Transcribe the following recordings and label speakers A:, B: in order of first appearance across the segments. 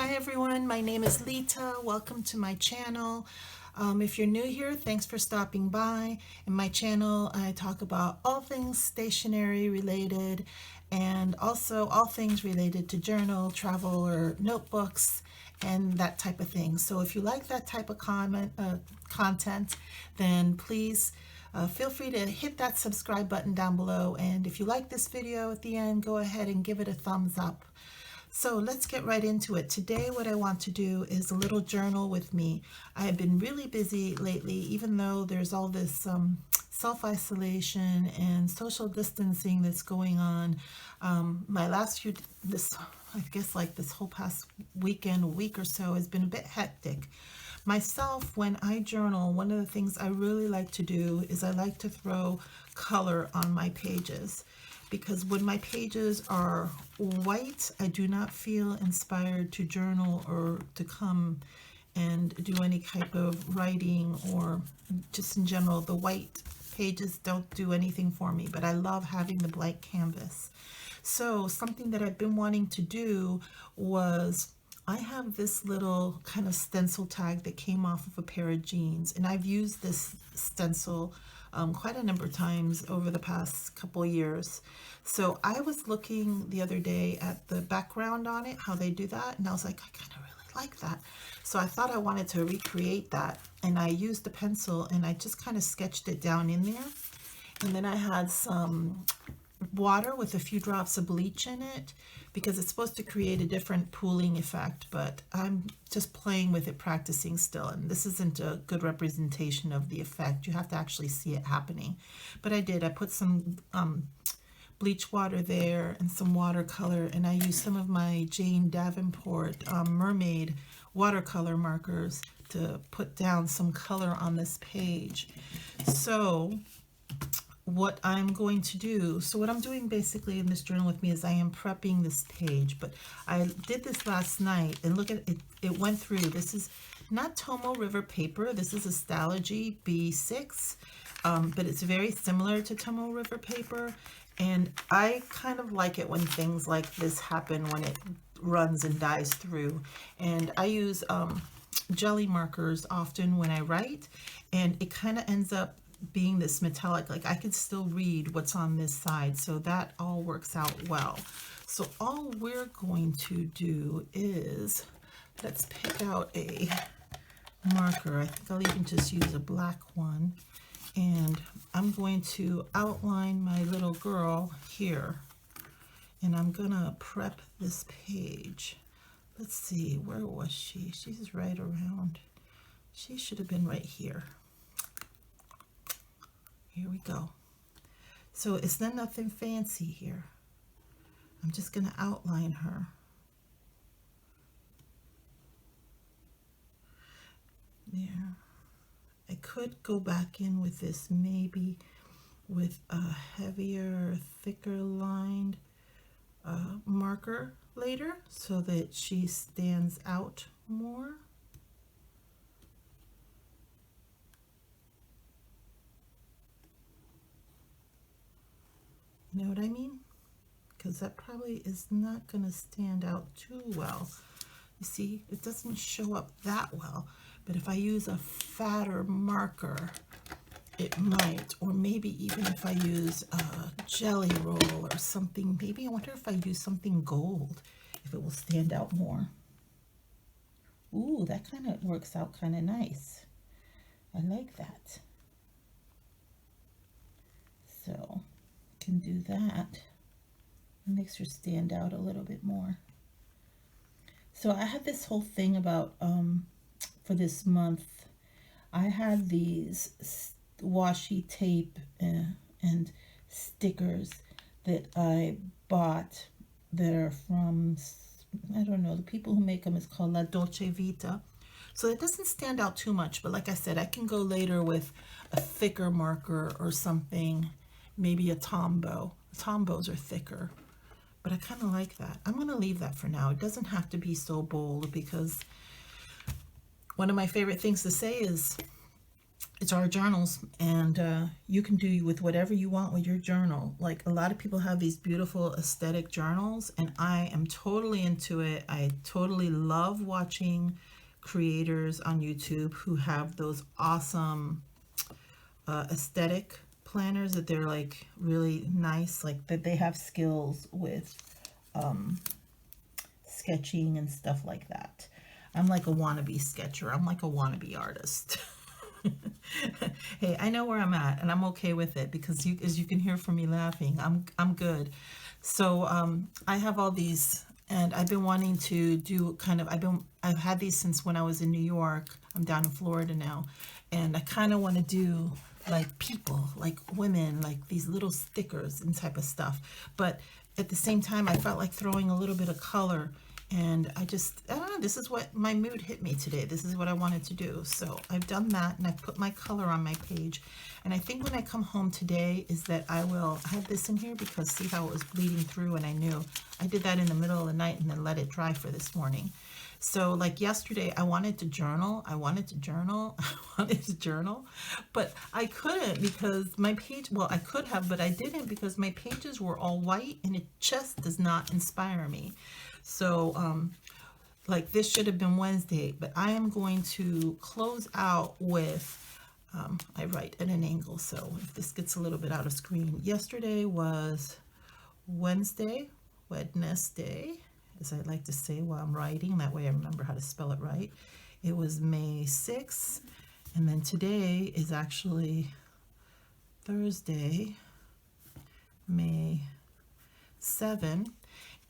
A: Hi everyone, my name is Lita. Welcome to my channel. If you're new here, thanks for stopping by. In my channel, I talk about all things stationery related and also all things related to journal, travel, or notebooks and that type of thing. So if you like that type of content, then please feel free to hit that subscribe button down below. And if you like this video at the end, go ahead and give it a thumbs up. So let's get right into it. Today what I want to do is a little journal with me. I have been really busy lately, even though there's all this self-isolation and social distancing that's going on. My last few, I guess like this whole past weekend, a week or so, has been a bit hectic. Myself, when I journal, one of the things I really like to do is I like to throw color on my pages. Because when my pages are white, I do not feel inspired to journal or to come and do any type of writing, or just in general, the white pages don't do anything for me, but I love having the blank canvas. So something that I've been wanting to do was, I have this little kind of stencil tag that came off of a pair of jeans, and I've used this stencil quite a number of times over the past couple of years. So I was looking the other day at the background on it, how they do that, and I was like, I kind of really like that. So I thought I wanted to recreate that, and I used a pencil and I just kind of sketched it down in there. And then I had some water with a few drops of bleach in it, because it's supposed to create a different pooling effect, but I'm just playing with it, practicing still, and this isn't a good representation of the effect. You have to actually see it happening. But I did. I put some bleach water there and some watercolor, and I used some of my Jane Davenport mermaid watercolor markers to put down some color on this page. So what I'm going to do, so what I'm doing basically in this journal with me is I am prepping this page, but I did this last night, and look at it, it went through. This is not Tombow River paper, this is a Stalogy B6, but it's very similar to Tombow River paper, and I kind of like it when things like this happen, when it runs and dies through. And I use jelly markers often when I write, and it kind of ends up being this metallic, like I could still read what's on this side, so that all works out well. So all we're going to do is, let's pick out a marker. I think I'll even just use a black one, and I'm going to outline my little girl here, and I'm gonna prep this page. Let's see, where was she? She's right around, she should have been right here. Here we go. So it's not nothing fancy here. I'm just going to outline her. There. I could go back in with this, maybe with a heavier, thicker lined marker later, so that she stands out more. You know what I mean? Because that probably is not going to stand out too well. You see, it doesn't show up that well. But if I use a fatter marker, it might. Or maybe even if I use a jelly roll or something. Maybe I wonder if I use something gold, if it will stand out more. Ooh, that kind of works out kind of nice. I like that. So can do that. It makes her stand out a little bit more. So I had this whole thing about for this month, I had these washi tape and stickers that I bought that are from, I don't know, the people who make them is called La Dolce Vita. So it doesn't stand out too much, but like I said, I can go later with a thicker marker or something. Maybe a Tombow. Tombows are thicker, but I kind of like that. I'm going to leave that for now. It doesn't have to be so bold, because one of my favorite things to say is it's our journals, and you can do with whatever you want with your journal. Like, a lot of people have these beautiful aesthetic journals, and I am totally into it. I totally love watching creators on YouTube who have those awesome aesthetic planners, that they're like really nice, like that they have skills with sketching and stuff like that. I'm like a wannabe sketcher. I'm like a wannabe artist. Hey, I know where I'm at, and I'm okay with it, because as you can hear from me laughing, I'm good. So I have all these, and I've been wanting to do kind of, I've had these since when I was in New York. I'm down in Florida now, and I kind of want to do like people, like women, like these little stickers and type of stuff. But at the same time, I felt like throwing a little bit of color, and I don't know, this is what my mood hit me today. This is what I wanted to do. So I've done that, and I've put my color on my page. And I think when I come home today is that I will have this in here, because see how it was bleeding through, and I knew I did that in the middle of the night and then let it dry for this morning. So like yesterday, I wanted to journal. I wanted to journal. I wanted to journal, but I couldn't, because my page, well, I could have, but I didn't, because my pages were all white, and it just does not inspire me. So like this should have been Wednesday, but I am going to close out with, I write at an angle, so if this gets a little bit out of screen. Yesterday was Wednesday, as I like to say while I'm writing, that way I remember how to spell it right. It was May 6th, and then today is actually Thursday, May 7th.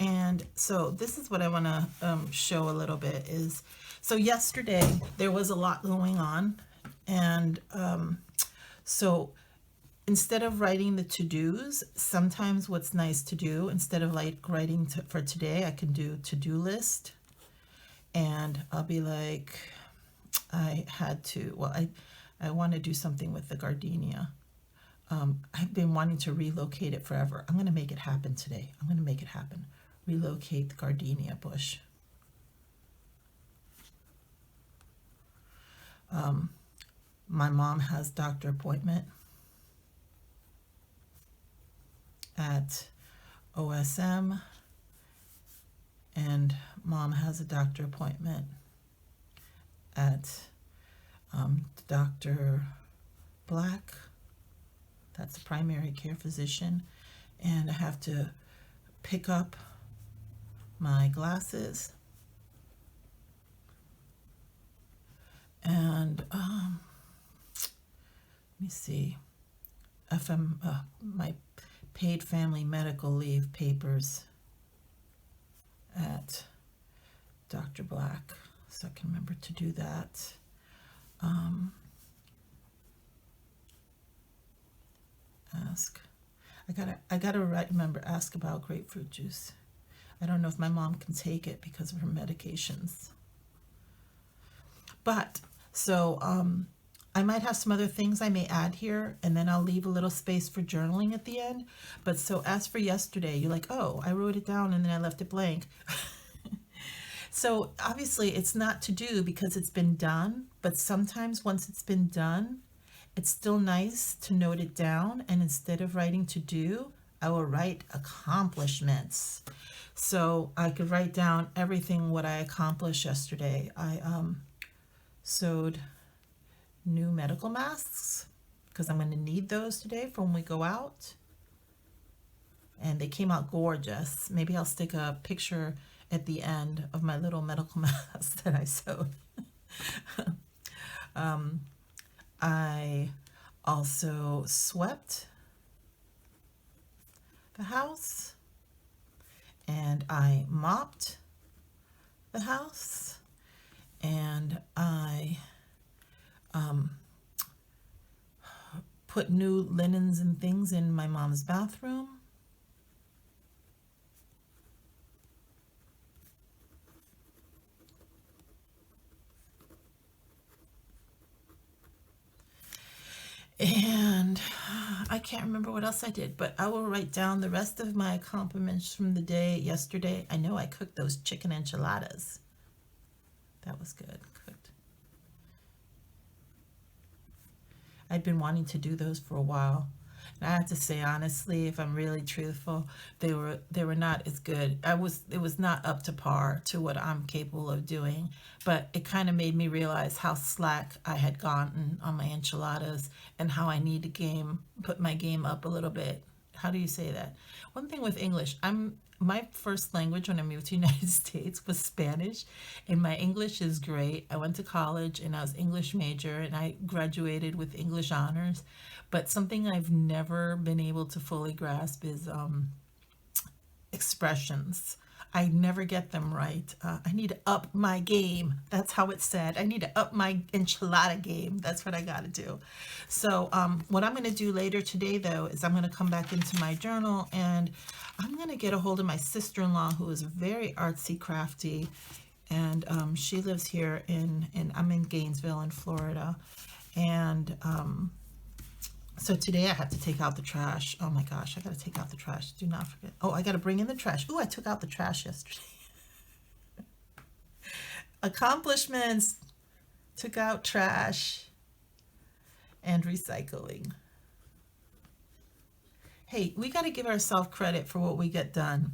A: And so this is what I want to show a little bit is, so yesterday there was a lot going on, and so instead of writing the to-dos, sometimes what's nice to do, instead of like writing for today, I can do to-do list, and I'll be like, I want to do something with the gardenia. I've been wanting to relocate it forever. I'm going to make it happen today. I'm going to make it happen. Relocate the gardenia bush. My mom has doctor appointment at OSM, and mom has a doctor appointment at Dr. Black. That's a primary care physician, and I have to pick up my glasses, and let me see, my paid family medical leave papers at Dr. Black, so I can remember to do that. I gotta remember, ask about grapefruit juice. I don't know if my mom can take it because of her medications. But so I might have some other things I may add here, and then I'll leave a little space for journaling at the end. But so as for yesterday, you're like, oh, I wrote it down and then I left it blank. So obviously it's not to do because it's been done, but sometimes once it's been done, it's still nice to note it down, and instead of writing to do, I will write accomplishments. So I could write down everything what I accomplished yesterday. I sewed new medical masks because I'm going to need those today for when we go out. And they came out gorgeous. Maybe I'll stick a picture at the end of my little medical mask that I sewed. I also swept the house, and I mopped the house, and I put new linens and things in my mom's bathroom. And I can't remember what else I did, but I will write down the rest of my accomplishments from the day yesterday. I know I cooked those chicken enchiladas. That was good, cooked. I'd been wanting to do those for a while. And I have to say honestly, if I'm really truthful, they were not as good. It was not up to par to what I'm capable of doing. But it kind of made me realize how slack I had gotten on my enchiladas and how I need to put my game up a little bit. How do you say that? One thing with English, my first language when I moved to the United States was Spanish, and my English is great. I went to college and I was English major and I graduated with English honors. But something I've never been able to fully grasp is expressions. I never get them right. I need to up my game. That's how it's said. I need to up my enchilada game. That's what I got to do. So what I'm going to do later today, though, is I'm going to come back into my journal and I'm going to get a hold of my sister-in-law, who is very artsy, crafty, and she lives here I'm in Gainesville in Florida. And so today I have to take out the trash. Oh my gosh, I got to take out the trash. Do not forget. Oh, I got to bring in the trash. Oh, I took out the trash yesterday. Accomplishments. Took out trash and recycling. Hey, we got to give ourselves credit for what we get done.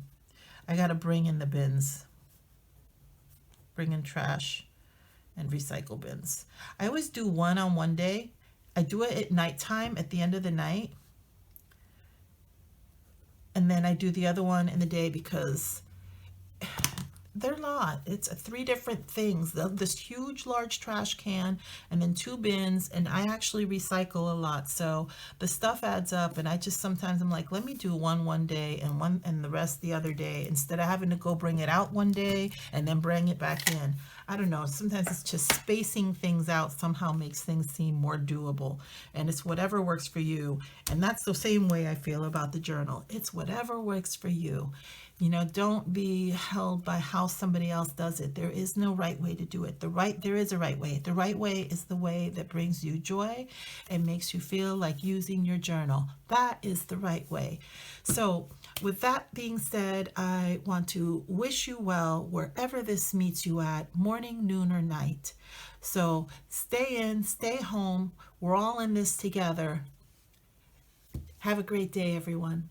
A: I got to bring in the bins. Bring in trash and recycle bins. I always do one on one day. I do it at nighttime, at the end of the night. And then I do the other one in the day because they're a lot. It's 3 different things. This huge, large trash can and then 2 bins. And I actually recycle a lot. So the stuff adds up. And I just sometimes I'm like, let me do one day and the rest the other day, instead of having to go bring it out one day and then bring it back in. I don't know. Sometimes it's just spacing things out somehow makes things seem more doable. And it's whatever works for you. And that's the same way I feel about the journal. It's whatever works for you. You know, don't be held by how somebody else does it. There is no right way to do it. There is a right way. The right way is the way that brings you joy and makes you feel like using your journal. That is the right way. So with that being said, I want to wish you well wherever this meets you at, morning, noon, or night. So stay in, stay home. We're all in this together. Have a great day, everyone.